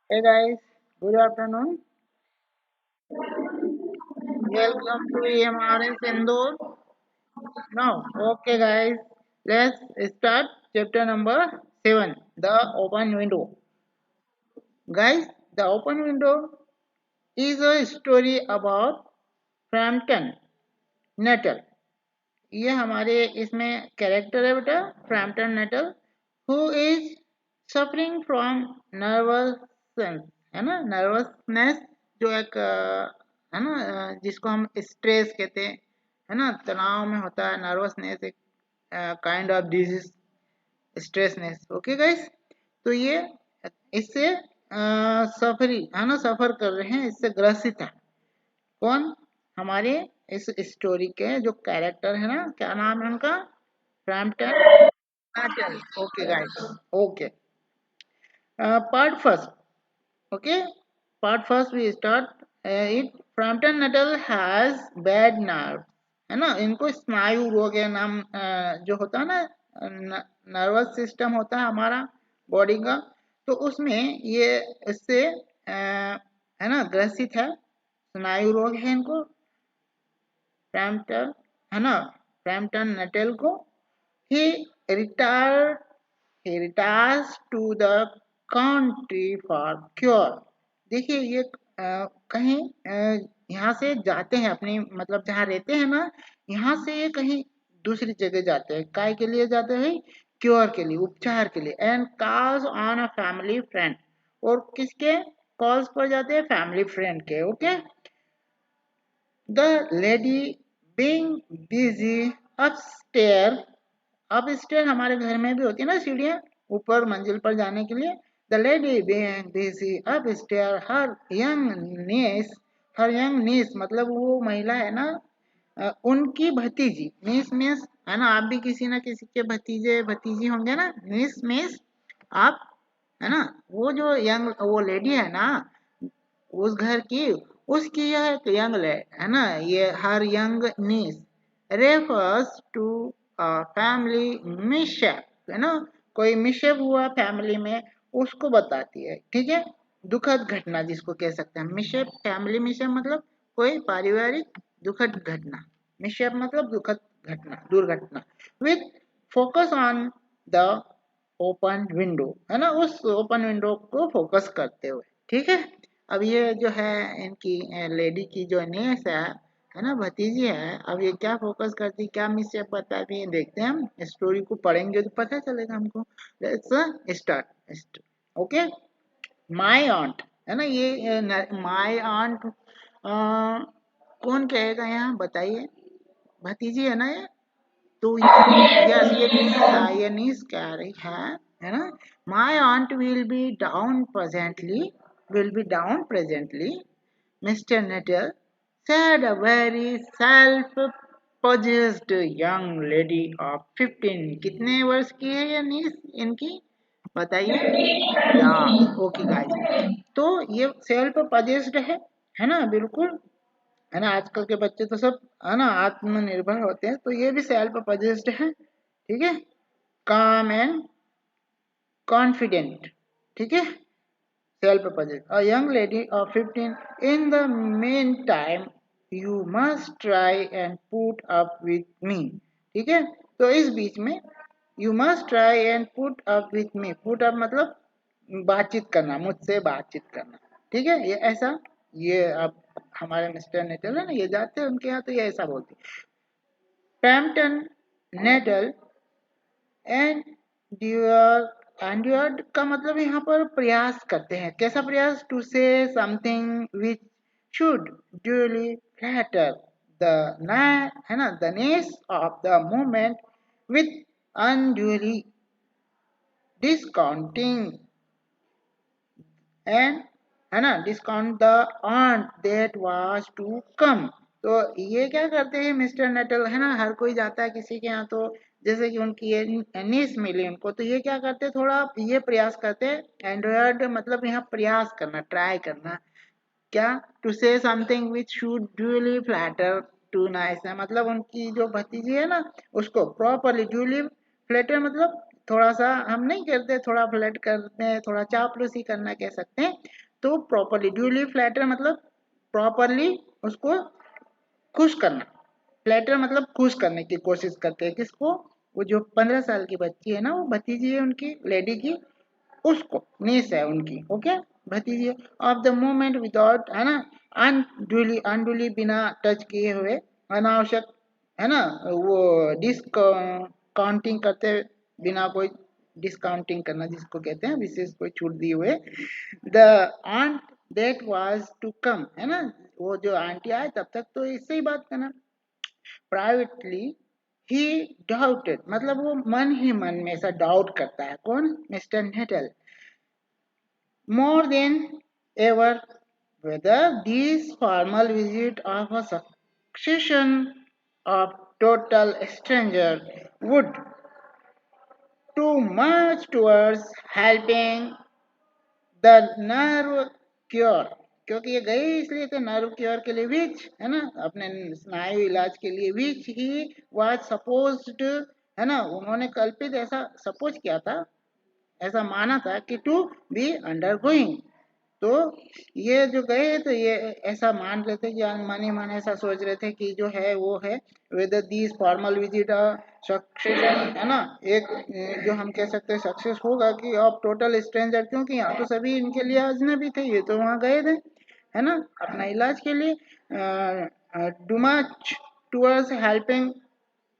Hey guys, good afternoon. Welcome to EMRS Indore. Now, okay guys, let's start chapter number 7, the open window. Guys, the open window is a story about Frampton Nettle. ये हमारे इसमें character है बेटा Framton Nuttel who is suffering from nervousness है ना nervousness जो एक है ना जिसको हम स्ट्रेस कहते हैं है ना तनाव में होता है नर्वसनेस एक kind of disease stressness okay guys तो ये इससे सफरी है ना सफर कर रहे हैं इससे ग्रसित है कौन हमारे इस स्टोरी के जो कैरेक्टर है ना क्या नाम है उनका Framton Nuttel okay guys okay part first okay part first we start it Framton Nuttel has bad nerve है ना इनको स्नायु रोग है नाम जो होता है ना नर्वस सिस्टम होता है हमारा बॉडी का तो उसमें ये इससे है ना ग्रसित है स्नायु रोग है इनको फ्रैम्पटन है ना फ्रैम्पटन नेटल को he retired he retires to the country for cure देखिए ये कहीं यहाँ से जाते हैं अपनी मतलब जहाँ रहते हैं ना यहाँ से ये कहीं दूसरी जगह जाते हैं काय के लिए जाते हैं क्योर के लिए उपचार के लिए and calls on a family friend और किसके कॉल्स पर जाते हैं फैमिली फ्रेंड के okay the lady being busy upstairs upstair हमारे घर में भी होती है ना सीढ़ियाँ ऊपर मंजिल पर जाने के लिए the lady being busy upstair her young niece मतलब वो महिला है ना उनकी भतीजी नीस मीन्स है ना आप भी किसी ना किसी के भतीजे भतीजी होंगे ना नीस मीन्स आप है ना वो जो यंग वो लेडी है ना उस घर की उसकी यह एक यंग है ना ये her young niece refers to family mishap है ना कोई मिशअप हुआ फैमिली में उसको बताती है ठीक है दुखद घटना जिसको कह सकते हैं मिशअप फैमिली मिशअप मतलब कोई पारिवारिक दुखद घटना मिशअप मतलब दुखद घटना दुर्घटना with focus on the open window है ना उस ओपन विंडो को फोकस करते हुए ठीक है अब ये जो है इनकी लेडी की जो नेस है ना भतीजी है अब ये क्या फोकस करती क्या मिसशेप बताती है देखते हैं हम स्टोरी को पढ़ेंगे तो पता चलेगा हमको लेट्स स्टार्ट ओके माय ऑन्ट है ना ये माय ऑन्ट कौन कहेगा यहाँ बताइए भतीजी है ना ये तो यस ये नीस कह रही है ना my aunt will be down presently Mister Nuttel said a very self possessed young lady of 15 कितने वर्ष की है ये नीस इनकी बताइए या ओके गाइस तो ये सेल्फ पजेस्ड है ना बिल्कुल है ना आजकल के बच्चे तो सब है ना आत्मनिर्भर होते हैं तो ये भी सेल्फ पजेस्ड है ठीक है काम एंड कॉन्फिडेंट ठीक है self possessed a young lady of 15 in the main time you must try and put up with me ठीक है तो इस बीच में you must try and put up with me put up मतलब बातचीत करना मुझसे बातचीत करना ठीक है ये ऐसा ये अब हमारे मिस्टर नेटल है ना ये जाते हैं उनके यहाँ तो ये ऐसा बोलते पैम्पटन नेटल एंड ड्यूअर एंड्योर्ड का मतलब यहाँ पर प्रयास करते हैं कैसा प्रयास to say something which should duly flatter the है ना the niece of the movement with unduly discounting and है ना discount the aunt that was to come तो ये क्या करते हैं मिस्टर नेटल है ना हर कोई जाता है किसी के यहाँ तो जैसे कि उनकी ये नीस मिली उनको तो ये क्या करते हैं थोड़ा ये प्रयास करते हैं एंड्रॉयड मतलब यहाँ प्रयास करना ट्राई करना क्या to say something which should duly flatter to nice है मतलब उनकी जो भतीजी है ना उसको प्रॉपरली ड्यूली फ्लैटर मतलब थोड़ा सा हम नहीं करते, थोड़ा फ्लर्ट करते हैं, थोड़ा चापलूसी करना कह सकते हैं। तो प्रॉपरली ड्यूली फ्लैटर मतलब प्रॉपरली उसको खुश करना। फ्लैटर मतलब खुश करने की कोशिश करते हैं किसको, वो जो 15 साल की बच्ची है ना, वो भतीजी है उनकी लेडी की, उसको नीस है उनकी, ओके भतीजी ऑफ द मोमेंट विदाउट, है ना, अनडुली अनडुली बिना टच किए हुए, अनावश्यक, है ना, वो डिस्काउंटिंग करते बिना कोई, डिस्काउंटिंग करना जिसको कहते हैं विशेष कोई छूट दिए हुए, the aunt that was to come, है ना, वो जो आंटी आए तब तक तो इससे ही बात करना। प्राइवेटली ही डाउटेड मतलब वो मन ही मन में ऐसा डाउट करता है, कौन, Mister Nuttel, more than ever whether these formal visit of a succession of total stranger would do much towards helping the nerve cure, क्योंकि ये गए इसलिए थे नर्व क्योर के लिए, विच, है ना, अपने स्नायु इलाज के लिए, विच ही वाज सपोज्ड, है ना, उन्होंने कल्पित ऐसा सपोज किया था, ऐसा माना था कि टू बी अंडर गोइंग। तो ये जो गए तो ये ऐसा मान रहे थे कि मन ही मन ऐसा सोच रहे थे कि जो है वो है whether these formal visit succession, है ना, एक जो हम कह सकते हैं सक्सेस होगा कि अब टोटल स्ट्रेंजर, क्योंकि यहाँ तो सभी इनके लिए अजनबी थे, ये तो वहाँ गए थे, है ना, अपना इलाज के लिए, डू मच टूवर्ड्स हेल्पिंग,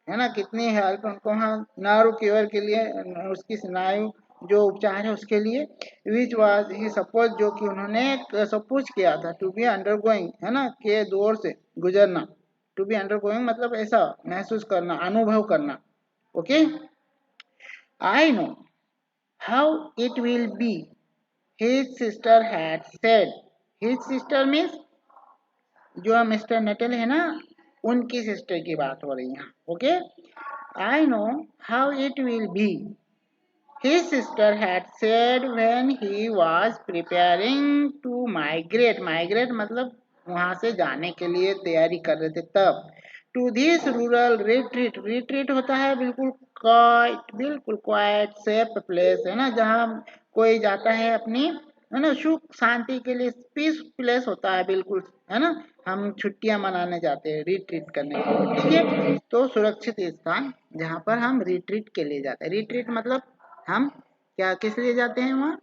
है ना, कितनी हेल्प उनको वहाँ नर्व क्योर के लिए, उसकी स्नायु जो उपचार है उसके लिए, विच वाज ही सपोज जो कि उन्होंने सपोज किया था, टू बी अंडर गोइंग, है ना, के दौर से गुजरना, टू बी अंडर गोइंग मतलब ऐसा महसूस करना, अनुभव करना, okay. I know how it will be, his sister had said, his sister means जो मिस्टर नटल है ना, उनकी सिस्टर की बात हो रही है, okay. I know how it will be, his sister had said when he was preparing to migrate, migrate मतलब वहां से जाने के लिए तैयारी कर रहे थे तब, to this rural retreat, retreat होता है बिल्कुल क्वाइट, बिल्कुल क्वाइट सेफ प्लेस, है ना, जहाँ कोई जाता है अपनी, है ना, सुख शांति के लिए, पीस प्लेस होता है बिल्कुल, है ना, हम छुट्टियां मनाने जाते हैं रिट्रीट करने के लिए, ठीक है, तो सुरक्षित स्थान जहाँ पर हम रिट्रीट के लिए जाते हैं, रिट्रीट मतलब हम क्या किस लिए जाते हैं वहाँ,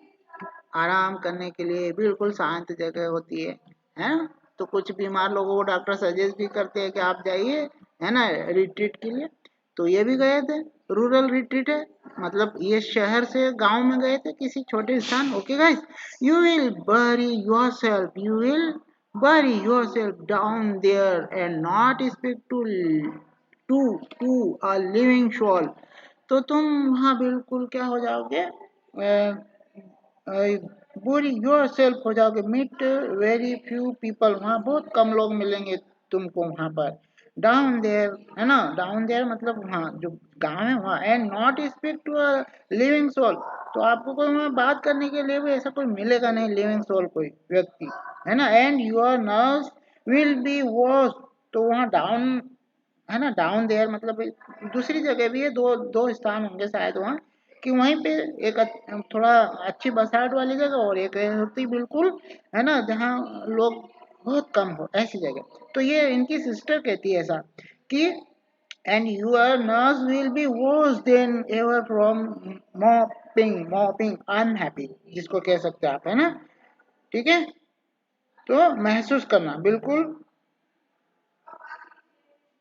आराम करने के लिए, बिल्कुल शांत जगह होती है ना, तो कुछ बीमार लोगों को डॉक्टर सजेस्ट भी करते हैं कि आप जाइए, है ना, रिट्रीट के लिए, तो ये भी गए थे, रूरल रिट्रीट है, मतलब ये शहर से गांव में गए थे किसी छोटे स्थान, okay guys, you will bury yourself, you will bury yourself down there and not speak to to a living soul, तो तुम वहाँ बिल्कुल क्या हो जाओगे, बोरी योर सेल्फ हो जाओगे, मीट वेरी फ्यू पीपल, वहाँ बहुत कम लोग मिलेंगे तुमको वहाँ पर, डाउन देयर, है ना, डाउन देयर मतलब वहाँ जो गांव है वहाँ, and not speak to a living soul, तो आपको कोई वहाँ बात करने के लिए भी ऐसा कोई मिलेगा नहीं, लिविंग सोल कोई व्यक्ति, है ना, and your nerves will be wash, तो वहाँ डाउन, है ना, डाउन देयर मतलब दूसरी जगह भी है, दो दो स्थान होंगे शायद वहाँ, कि वहीं पे एक थोड़ा अच्छी बसाहट वाली जगह और एक होती बिल्कुल, है ना, जहाँ लोग बहुत कम हो ऐसी जगह, तो ये इनकी सिस्टर कहती है ऐसा कि and your nerves will be worse than ever from moping, moping unhappy जिसको कह सकते हैं आप, है ना, ठीक है, तो महसूस करना बिल्कुल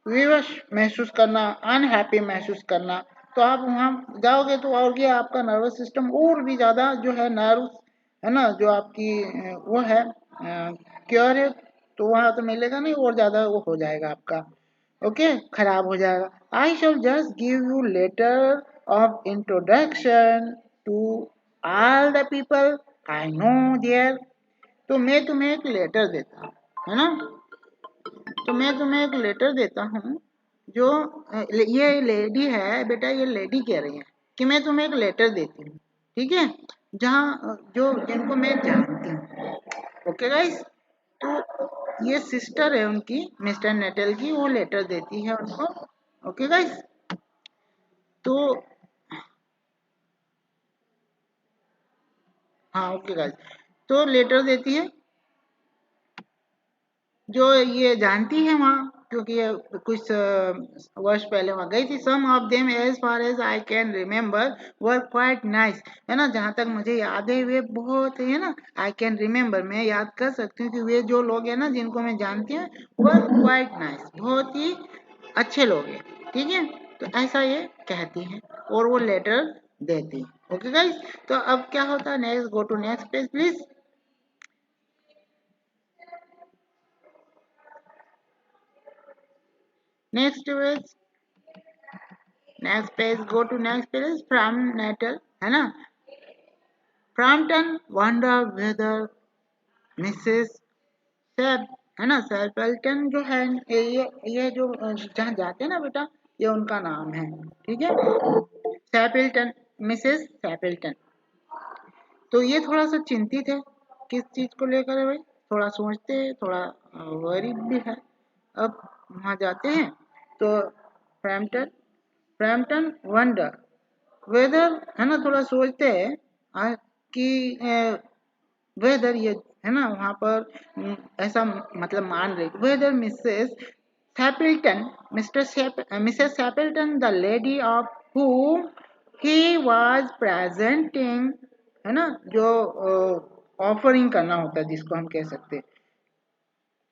विवश महसूस करना, अनहैप्पी महसूस करना, तो आप वहाँ जाओगे तो और क्या आपका नर्वस सिस्टम और भी ज़्यादा जो है नर्व, है ना, जो आपकी वो है क्योर है, तो वहाँ तो मिलेगा नहीं और ज़्यादा वो हो जाएगा आपका, ओके, खराब हो जाएगा। I shall just give you letter of introduction to all the people I know there, तो मैं तुम्हें एक लेटर देता हूँ, है ना, तो मैं तुम्हें एक लेटर देता हूँ, जो ये लेडी है बेटा, ये लेडी कह रही है कि मैं तुम्हें एक लेटर देती हूँ, ठीक है, जहाँ जो जिनको मैं जानती हूँ, ओके गाइस, तो ये सिस्टर है उनकी मिस्टर नेटल की, वो लेटर देती है उनको, ओके गाइस, तो हाँ ओके गाइस, तो लेटर देती है जो ये जानती है वहाँ, क्योंकि ये कुछ वर्ष पहले वहाँ गई थी। Some of them as far as I can remember were quite nice, है ना, जहाँ तक मुझे याद है वे बहुत है ना, आई कैन रिमेम्बर मैं याद कर सकती हूँ कि वे जो लोग हैं ना जिनको मैं जानती हूँ वर क्वाइट नाइस, बहुत ही अच्छे लोग हैं, ठीक है। तो ऐसा ये कहती हैं और वो लेटर देती है। ओके गाइस, तो अब क्या होता है, next go to next page please. Next page, next page, go to next page. From Nuttel, है ना, Framton wonder whether Mrs Sap, है ना, सैपल्टन जो है, ये जो जहाँ जाते हैं ना बेटा, ये उनका नाम है, ठीक है, सैपल्टन, मिसेस सैपल्टन। तो ये थोड़ा सा चिंतित है, किस चीज को लेकर है भाई, थोड़ा सोचते हैं, थोड़ा वरीड भी है। अब वहाँ जाते हैं तो फ्रैम्पटन, फ्रैम्पटन वंडर वेदर, है ना, थोड़ा सोचते हैं कि वेदर ये, है ना, वहाँ पर ऐसा मतलब मान रहे whether Mrs Stapleton, Mrs Stapleton the lady of whom he was presenting, है ना, जो ऑफरिंग करना होता है जिसको हम कह सकते हैं,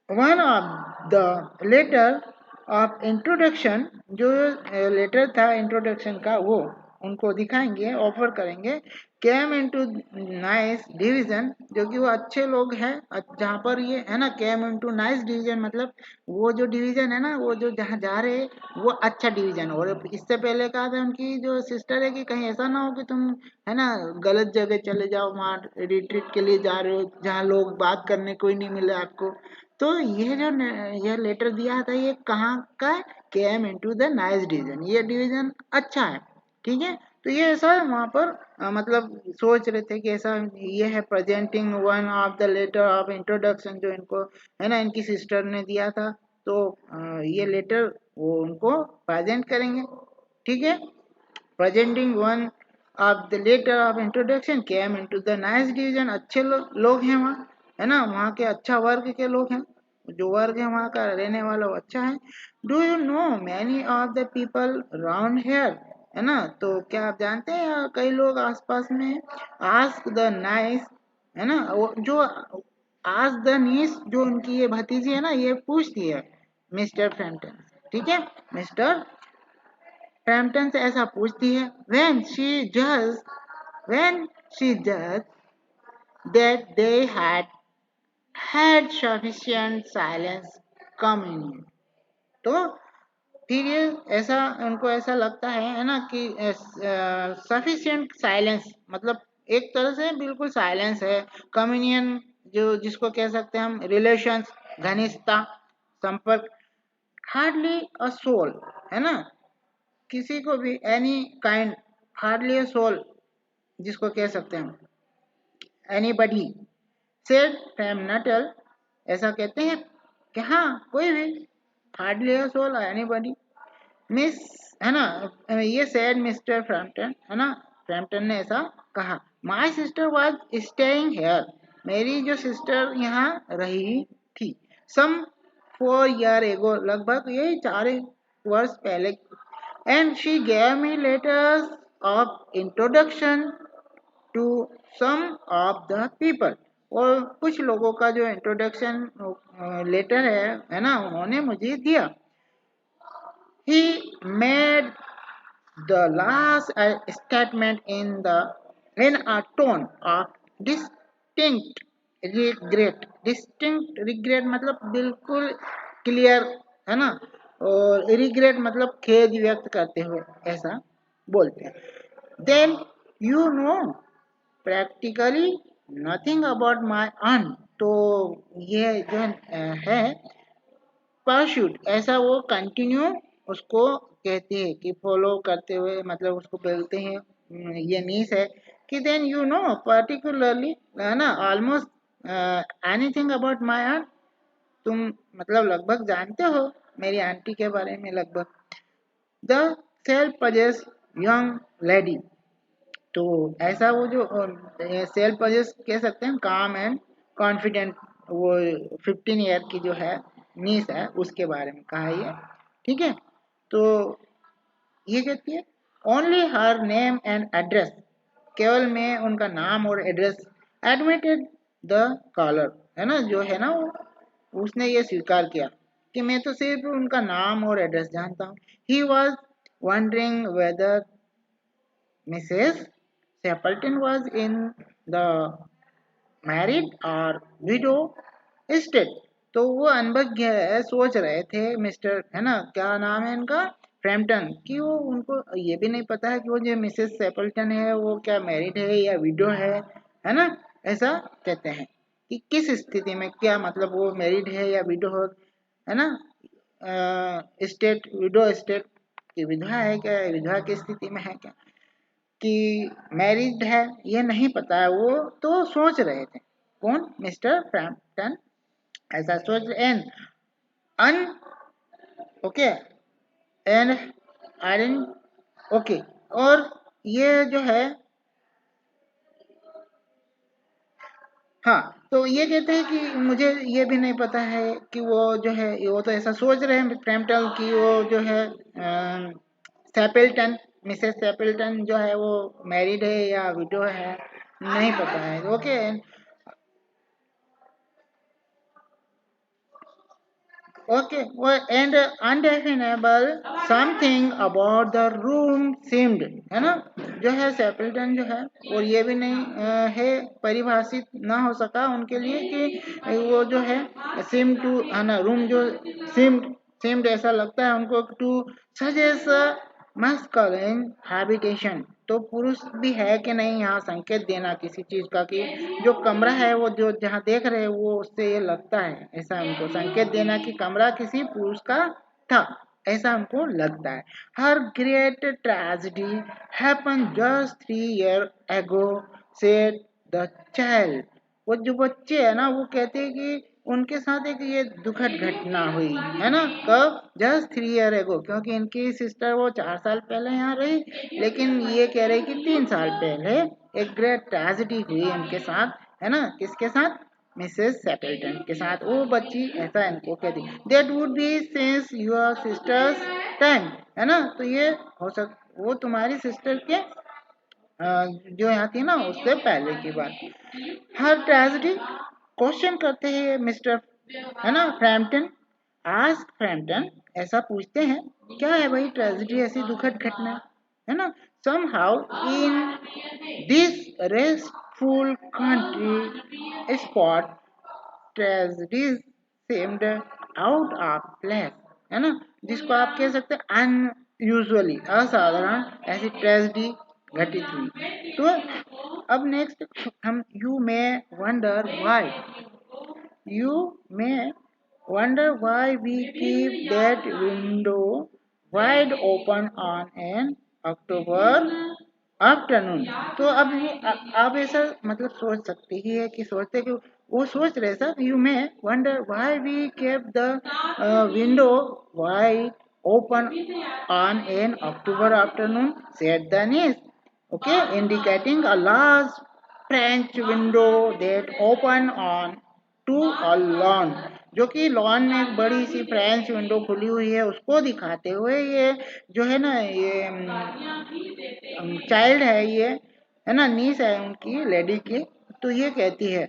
one of the letter of introduction, जो लेटर था इंट्रोडक्शन का वो उनको दिखाएंगे, ऑफर करेंगे, केम इनटू नाइस डिवीजन, जो कि वो अच्छे लोग हैं, जहाँ पर ये है ना, केम इनटू नाइस डिवीजन मतलब वो जो डिवीजन है ना, वो जो जहाँ जा रहे हैं वो अच्छा डिवीजन। और इससे पहले कहा था उनकी जो सिस्टर है कि कहीं ऐसा ना हो कि तुम, है ना, गलत जगह चले जाओ, वहाँ रिट्रीट के लिए जा रहे हो जहाँ लोग बात करने कोई नहीं मिले आपको। तो ये जो ये लेटर दिया था ये कहाँ का है, केम इनटू द नाइस डिवीजन, ये डिवीजन अच्छा है, ठीक है। तो ये ऐसा वहाँ पर मतलब सोच रहे थे कि ऐसा ये है, presenting one of the letter of introduction, जो इनको, है ना, इनकी सिस्टर ने दिया था, तो ये लेटर वो उनको प्रेजेंट करेंगे, ठीक है। Presenting one of the letter of introduction came into the nice division, अच्छे लोग हैं वहाँ, है ना, वहाँ के अच्छा वर्ग के लोग हैं, जो वर्ग है वहाँ का रहने वाला वो अच्छा है। Do you know many of the people round here, है ना, तो क्या आप जानते हैं कई लोग आसपास में हैं। आस्क द नाइस, है ना, वो जो आस्क द नीस, जो उनकी ये भतीजी है ना, ये पूछती है मिस्टर फ्रैम्पटन, ठीक है, मिस्टर फ्रैम्पटन से ऐसा पूछती है, when she judged that they had sufficient silence communion, तो फिर ये ऐसा उनको ऐसा लगता है ना, कि सफिशिएंट साइलेंस मतलब एक तरह से बिल्कुल साइलेंस है, कम्युनियन जो जिसको कह सकते हैं हम, रिलेशंस, घनिष्ठता, संपर्क, हार्डली अ सोल, है ना, किसी को भी any kind, hardly a soul जिसको कह सकते हैं एनीबडी, सेड फ्रॉम नटल, ऐसा कहते हैं कि हाँ कोई भी, hardly a soul anybody, miss, है ना, ये सैड मिस्टर फ्रैम्पटन, है ना, फ्रैम्पटन ने ऐसा कहा, my sister was staying hair, मेरी जो सिस्टर यहाँ रही थी, सम 4 ईयर एगो, लगभग यही 4 वर्ष पहले, and she gave me letters of introduction to some of the people, और कुछ लोगों का जो इंट्रोडक्शन लेटर है ना, उन्होंने मुझे दिया। He made the last statement in a tone of distinct regret. Distinct regret मतलब बिल्कुल क्लियर, है ना, और रिग्रेट मतलब खेद व्यक्त करते हुए ऐसा बोलते हैं। Then you know practically nothing about my aunt. तो ये जो है परस्यूट, ऐसा वो कंटिन्यू उसको कहते हैं कि फॉलो करते हुए, मतलब उसको बोलते हैं, ये नीस है कि देन यू नो पर्टिकुलरली, है ना, almost anything about my aunt, तुम मतलब लगभग जानते हो मेरी आंटी के बारे में लगभग। The self possess young lady, तो ऐसा वो जो सेल्फ पोजेस कह सकते हैं, काम एंड कॉन्फिडेंट, वो 15 ईयर की जो है नीस है उसके बारे में कहा ये। ठीक है, तो ये कहती है only her name and address, केवल मैं उनका नाम और एड्रेस, एडमिटेड द कॉलर, है ना, जो है ना वो उसने ये स्वीकार किया कि मैं तो सिर्फ उनका नाम और एड्रेस जानता हूँ। He was wondering whether Mrs Stapleton was in the married और विडो स्टेट। तो वो अनभिज्ञ है, सोच रहे थे मिस्टर, है ना, क्या नाम है इनका, फ्रैम्पटन, कि वो उनको ये भी नहीं पता है कि वो जो मिसेस सेपल्टन है वो क्या मैरिड है या विडो है ना। ऐसा कहते हैं कि किस स्थिति में, क्या मतलब वो मैरिड है या विडो है ना, स्टेट, विडो स्टेट की विधवा है क्या, विधवा की स्थिति में है क्या, कि मैरिड है ये नहीं पता है वो। तो सोच रहे थे कौन, मिस्टर फ्रैम्पटन ऐसा सोच, an un okay and iron okay. और ये जो है, हाँ, तो ये कहते हैं कि मुझे ये भी नहीं पता है कि वो जो है, वो तो ऐसा सोच रहे हैं फ्रैम्पटन की वो जो है सैपल्टन, मिसेस सैपल्टन जो है वो मैरिड है या विडो है, नहीं पता है। Okay, okay, well, and undeniable something about the room seemed, है ना, जो है सेपल्टन जो है, और ये भी नहीं है, परिभाषित ना हो सका उनके लिए कि वो जो है seem to, है ना, रूम जो seemed ऐसा लगता है उनको टू सजेस्ट मस्कुलिन हैबिटेशन। तो पुरुष भी है कि नहीं, यहाँ संकेत देना किसी चीज का कि जो कमरा है वो जो जहाँ देख रहे हैं वो उससे ये लगता है, ऐसा हमको संकेत देना कि कमरा किसी पुरुष का था, ऐसा हमको लगता है। Her great tragedy happen just 3 years ago said the child. वो जो बच्चे है ना वो कहते हैं कि उनके साथ एक ये दुखद घटना हुई, है ना, कब, जस्ट 3 years ago, क्योंकि इनकी सिस्टर वो 4 साल पहले यहाँ रही, लेकिन ये कह रही कि 3 साल पहले एक ग्रेट ट्रेजेडी हुई इनके साथ, है ना, किसके साथ, मिसेस सेपल्टन के साथ। वो बच्ची ऐसा इनको कहती, that would be since your sisters time, है ना, तो ये हो सक वो तुम्हारी सिस्टर के जो यहाँ थी ना उससे पहले की बात। हर ट्रेजेडी, क्वेश्चन करते हैं मिस्टर, है ना, फ्रैम्पटन, आज फ्रैम्पटन ऐसा पूछते हैं, क्या है भाई ट्रेजेडी, ऐसी दुखद घटना, है ना, somehow in this restful country spot tragedies seemed out of place, है ना, जिसको आप कह सकते हैं अनयूजुअली, असाधारण ऐसी ट्रेजेडी घटित हुई। तो अब नेक्स्ट हम, you may wonder why we keep that window wide open on an October afternoon. तो अब ये आप ऐसा मतलब सोच सकते ही है कि सोचते कि वो सोच रहे sir, you may wonder why we kept the window wide open on an October afternoon, said the niece, okay, indicating a large French window that open on to a lawn, जो कि लॉन में एक बड़ी सी French window खुली हुई है उसको दिखाते हुए ये जो है ना ये चाइल्ड है ये, है ना, नीस है उनकी लेडी की। तो ये कहती है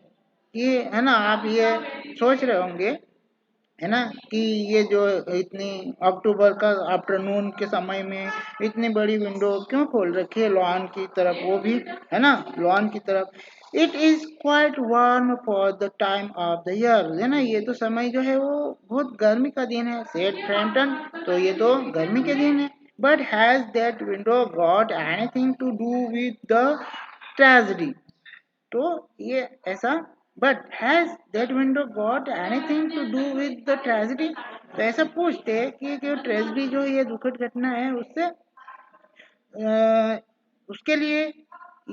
कि, है ना, आप ये सोच रहे होंगे, है ना, कि ये जो इतनी अक्टूबर का आफ्टरनून के समय में इतनी बड़ी विंडो क्यों खोल रखी है लॉन की तरफ, वो भी, है ना, लॉन की तरफ। It is quite warm for the time of the year, है ना, ये तो समय जो है वो बहुत गर्मी का दिन है, सेड फ्रैम्पटन, तो ये तो गर्मी के दिन है। But has that window got anything to do with the tragedy. तो ये ऐसा, but has that window got anything to do with the tragedy, तो ऐसा पूछते हैं कि जो ट्रेजेडी जो ये दुखद घटना है उससे उसके लिए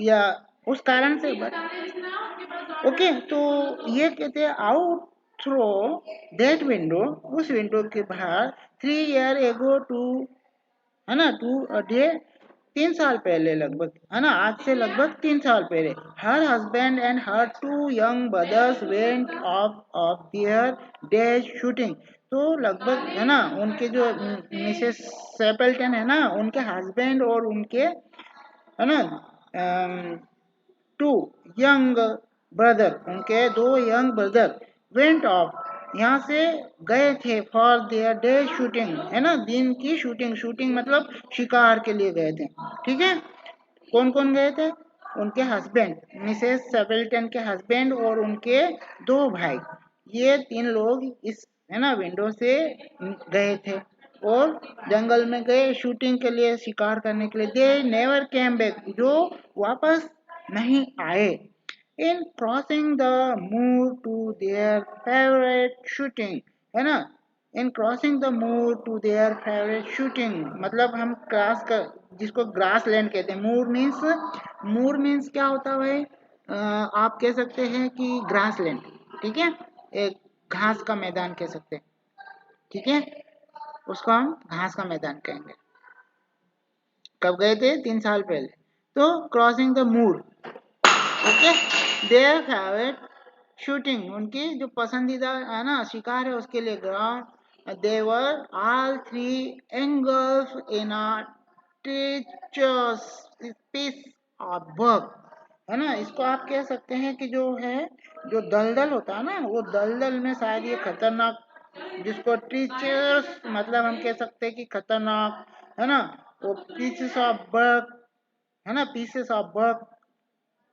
या उस कारण से, बट ओके। तो ये कहते हैं आउट थ्रो दैट विंडो, उस विंडो के बाहर 3 years ago टू, है ना, टू अ डे 3 साल पहले लगभग, है ना, आज से लगभग 3 साल पहले, her husband and her 2 young brothers went of their day shooting. तो लगभग, है ना, उनके जो मिसेस सेपल्टन है ना, उनके हस्बैंड और उनके, है ना, 2 यंग ब्रदर, उनके 2 यंग ब्रदर वेंट ऑफ, यहाँ से गए थे फॉर देयर डे शूटिंग, है ना, दिन की शूटिंग, शूटिंग मतलब शिकार के लिए गए थे। ठीक है, कौन कौन गए थे? उनके हस्बैंड, मिसेस सेपल्टन के हस्बैंड और उनके 2 भाई, ये 3 लोग इस, है ना, विंडो से गए थे और जंगल में गए शूटिंग के लिए, शिकार करने के लिए। दे नेवर केम बैक, जो वापस नहीं आए। In crossing the moor to their favourite shooting, है ना, in crossing the moor to their favourite shooting, मतलब हम क्रॉस कर, जिसको ग्रास लैंड कहते हैं। मूर मीन्स क्या होता है भाई? आप कह सकते हैं कि ग्रास लैंड, ठीक है, एक घास का मैदान कह सकते हैं, ठीक है, उसको हम घास का मैदान कहेंगे। कब गए थे? 3 साल पहले। तो crossing the moor, okay, their favourite shooting, उनकी जो पसंदीदा, है ना, शिकार है, उसके लिए ground. They were all 3 angles in a teacher's piece of work, है ना, इसको आप कह सकते हैं कि जो है, जो दलदल होता है ना, वो दलदल में शायद ये खतरनाक, जिसको टीचर्स मतलब हम कह सकते हैं कि खतरनाक, है ना, वो पीसेस ऑफ वर्क, है ना, पीसेस ऑफ वर्क,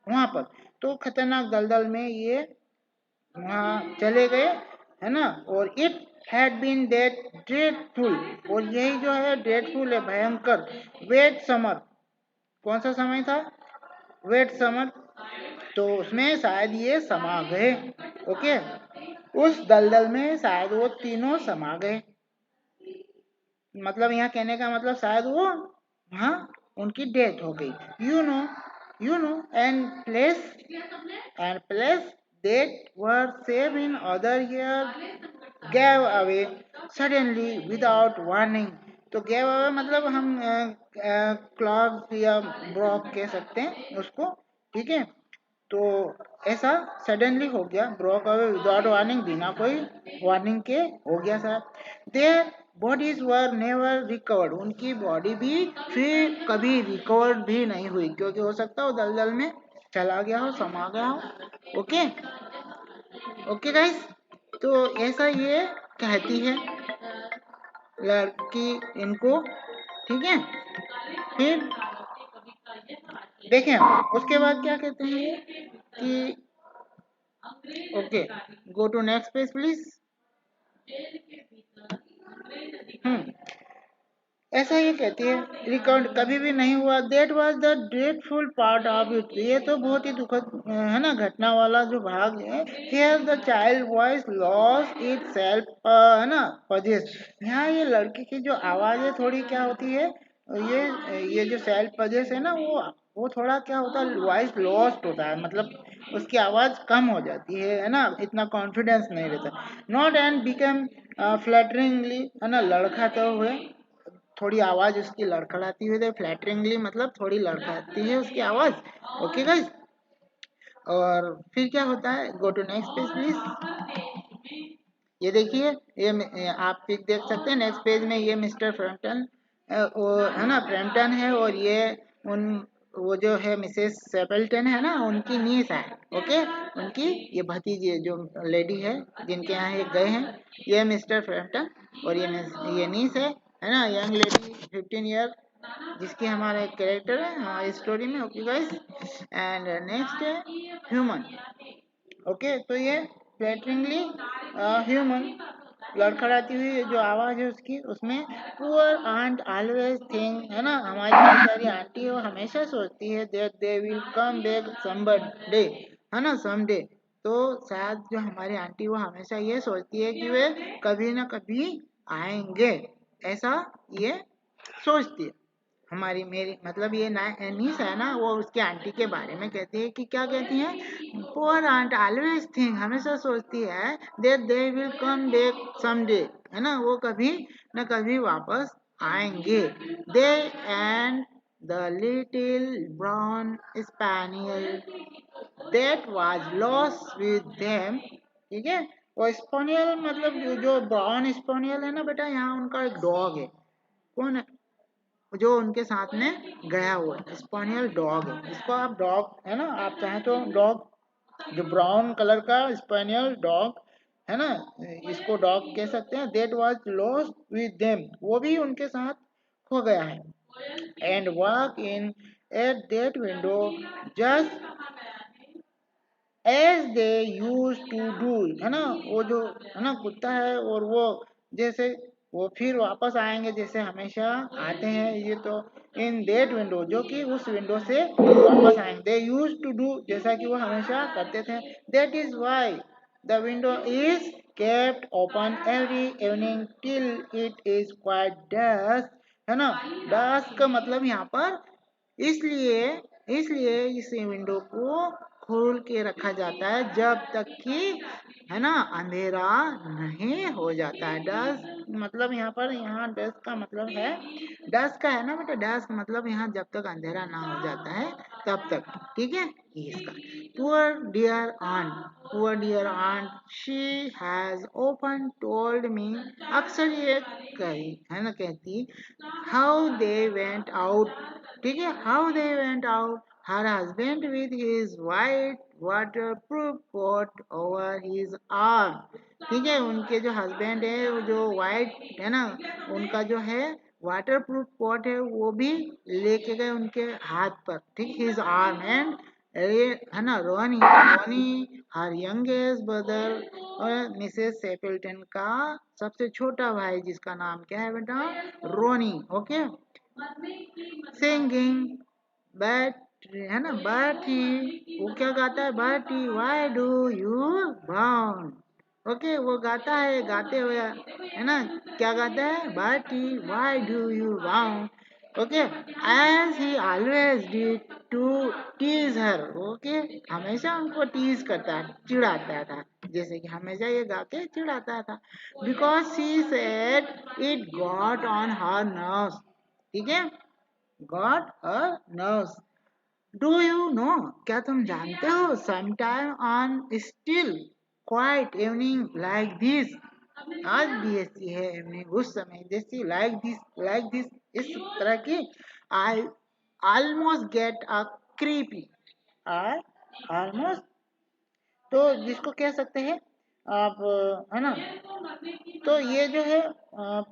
वहां पर, तो खतरनाक दलदल में ये वहाँ चले गए, है ना। और it had been that dreadful, और यही जो है ड्रेडफुल है, भयंकर, वेट समर, कौन सा समय था? वेट समर, तो उसमें शायद ये समा गए, ओके, उस दलदल में शायद वो तीनों समा गए, मतलब यहाँ कहने का मतलब शायद वो, हाँ, उनकी डेथ हो गई। You know and place that were saved in other year gave away suddenly without warning। तो gave away मतलब हम क्लॉग या ब्रॉक कह सकते हैं उसको, ठीक है, तो ऐसा सडनली हो गया, ब्रोक अवे विदाउट वार्निंग, बिना कोई वार्निंग के हो गया sir. Their bodies were never recovered, उनकी बॉडी भी फिर कभी रिकवर्ड भी नहीं हुई, क्योंकि हो सकता है वो दलदल में चला गया हो, समा गया हो। ओके, ओके गाइस, तो ऐसा ये कहती है लड़की इनको, ठीक है। फिर देखें उसके बाद क्या कहते हैं ये कि, okay, go to next page please. Hmm, ऐसा ये कहती है, रिकॉर्ड कभी भी नहीं हुआ, that was the dreadful part of it, ये तो बहुत ही दुखद, है ना, घटना वाला जो भाग है। Here the child voice lost it self, है ना, पजेस, यहाँ ये लड़की की जो आवाज है थोड़ी क्या होती है, ये जो सेल्फ पजेस है ना, वो थोड़ा क्या होता है, वॉइस लॉस्ट होता है, मतलब उसकी आवाज कम हो जाती है ना, इतना कॉन्फिडेंस नहीं रहता। नॉट एंड बिकम फ्लैटरिंगली, है ना, लड़खाते हुए, थोड़ी आवाज उसकी लड़खड़ाती हुई, फ्लैटरिंगली मतलब थोड़ी लड़खड़ाती है उसकी आवाज। ओके गाइस, और फिर क्या होता है, go to next page please. ये देखिए, आप पिक देख सकते हैं नेक्स्ट पेज में, ये मिस्टर फ्रैम्पटन, वो, है ना, फ्रैम्पटन है, और ये उन, वो जो है मिसेस सेपल्टन है ना, उनकी नीस है, ओके, उनकी ये भतीजी है, जो लेडी है जिनके यहाँ ये गए हैं, ये मिस्टर फ्रैम्पटन, और ये नीस है ना, यंग लेडी 15 ईयर, जिसकी हमारा एक कैरेक्टर है हमारी स्टोरी में। ओके गाइस, एंड नेक्स्ट है ह्यूमन। ओके, तो ये फ्लैटरिंगली ह्यूमन, लड़खड़ाती हुई जो आवाज है उसकी, उसमें पुअर आंट ऑलवेज थिंक, है ना, हमारी बेचारी आंटी वो हमेशा सोचती है that they will come back someday, है ना, समडे, तो शायद जो हमारी आंटी वो हमेशा ये सोचती है कि वे कभी ना कभी आएंगे, ऐसा ये सोचती है। हमारी मेरी मतलब ये ना नीस है ना, वो उसके आंटी के बारे में कहती है कि क्या कहती है, पुअर आंट ऑलवेज थिंक, हमेशा सोचती है that they will come back someday, है ना, वो कभी न कभी वापस आएंगे। दे and the little brown spaniel that was lost with them. ठीक है, और स्पेनियल मतलब जो ब्राउन स्पेनियल है ना बेटा, यहाँ उनका एक डॉग है। कौन है जो उनके साथ में गया हुआ है? स्पेनियल डॉग है। इसको आप डॉग है ना, आप चाहें तो डॉग, जो ब्राउन कलर का स्पेनियल डॉग है ना, इसको डॉग कह सकते हैं। That was lost with them, वो भी उनके साथ खो गया है। And walk in at that window just as they use to do, है ना, वो जो है ना कुत्ता है, और वो जैसे वो फिर वापस आएंगे जैसे हमेशा आते हैं ये तो। इन दैट विंडो, जो कि उस विंडो से वापस आएंगे। दे यूज टू डू, जैसा कि वो हमेशा करते थे। That is why the window is kept open every evening till it is quite dust, है ना। डस्ट का मतलब यहाँ पर इसलिए इसलिए इस विंडो को खोल के रखा जाता है जब तक कि, है ना, अंधेरा नहीं हो जाता है। डस्ट मतलब यहाँ पर, यहाँ डस्ट का मतलब है, डस्ट का है ना बेटा, डस्ट मतलब यहाँ जब तक अंधेरा ना हो जाता है तब तक। ठीक है, ये इसका। Poor dear aunt she has often told me, अक्सर ये कही है ना कहती, हाउ दे वेंट आउट, ठीक है, how they went out her husband with his white waterproof coat over his arm. ठीक है, उनके जो हस्बैंड है वो जो वाइट है ना, उनका जो है वाटरप्रूफ कोट है वो भी लेके गए उनके हाथ पर। ठीक, हिज आर्म एंड है ना, रोनी रोनी हर यंगेस्ट ब्रदर और मिसेस सेपल्टन का सबसे छोटा भाई, जिसका नाम क्या है बेटा, रोनी। ओके, सिंगिंग बट, है ना, बट ही, वो क्या गाता है, but he why do you bound. Okay, वो गाता है, गाते हुए है ना, क्या गाता है, but he why do you bound. Okay, as he always did to tease her. Okay, हमेशा उनको टीज करता है, चिढ़ाता था, जैसे कि हमेशा ये गा के चिढ़ाता था। Because she said it got on her nerves. ठीक है, got a nerves. Do you no, क्या तुम जानते हो, sometime on still quite evening like this, आज भी ऐसी है इवनिंग, उस समय जैसी, लाइक दिस इस तरह की, आई almost get a creepy, I almost, तो जिसको कह सकते हैं आप, है ना, तो ये जो है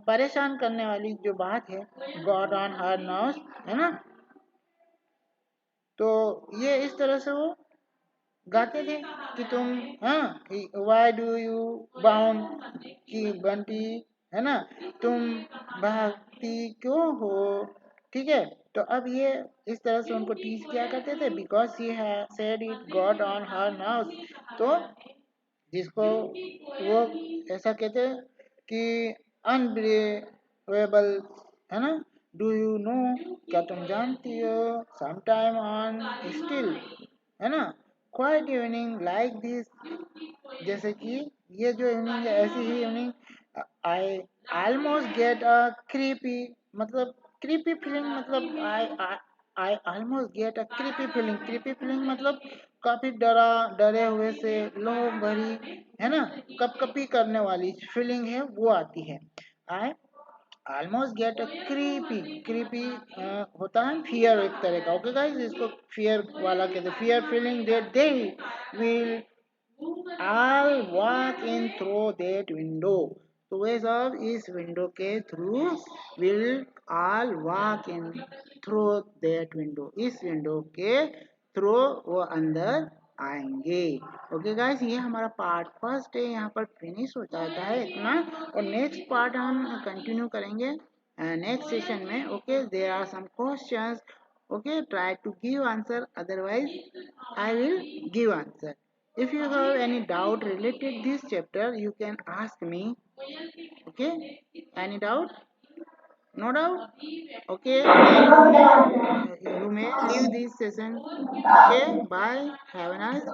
परेशान करने वाली जो बात है, गॉड ऑन हर नर्व्स, है ना, तो ये इस तरह से वो गाते थे कि तुम, हाँ, वाई डू यू बाउंड, की बंटी, है ना, तुम भागती क्यों हो। ठीक है, तो अब ये इस तरह से उनको टीच किया करते थे, because she said it God on her nerves, तो जिसको वो ऐसा कहते हैं कि अनबिलीवेबल, है ना। डू यू नो, क्या तुम जानती हो, समटाइम ऑन स्टिल, है ना, क्वाइट इवनिंग लाइक दिस, जैसे कि ये जो इवनिंग है ऐसी ही evening, I almost get a creepy, मतलब क्रीपी फीलिंग, मतलब I almost get a creepy feeling मतलब काफी डरे हुए से लोग भरी, है ना, कपकपी करने वाली फीलिंग है वो आती है। आई ऑलमोस्ट गेट अ क्रीपी होता है फियर एक तरह का। ओके गाइस, इसको फियर वाला कहते हैं, fear feeling that they will I'll walk in through that window. तो वे सब इस विंडो के through will all walk in through that window. इस विंडो के थ्रू वो अंदर आएंगे। ओके गाइस, ये हमारा पार्ट फर्स्ट है, यहाँ पर फिनिश हो जाता है इतना, और नेक्स्ट पार्ट हम कंटिन्यू करेंगे नेक्स्ट सेशन में। Okay, there are some questions, okay, try to give answer, otherwise I will give answer. If you have any doubt related this chapter, you can ask me. Okay, any doubt, no doubt. Okay, then you may leave this session. Okay, bye, have a nice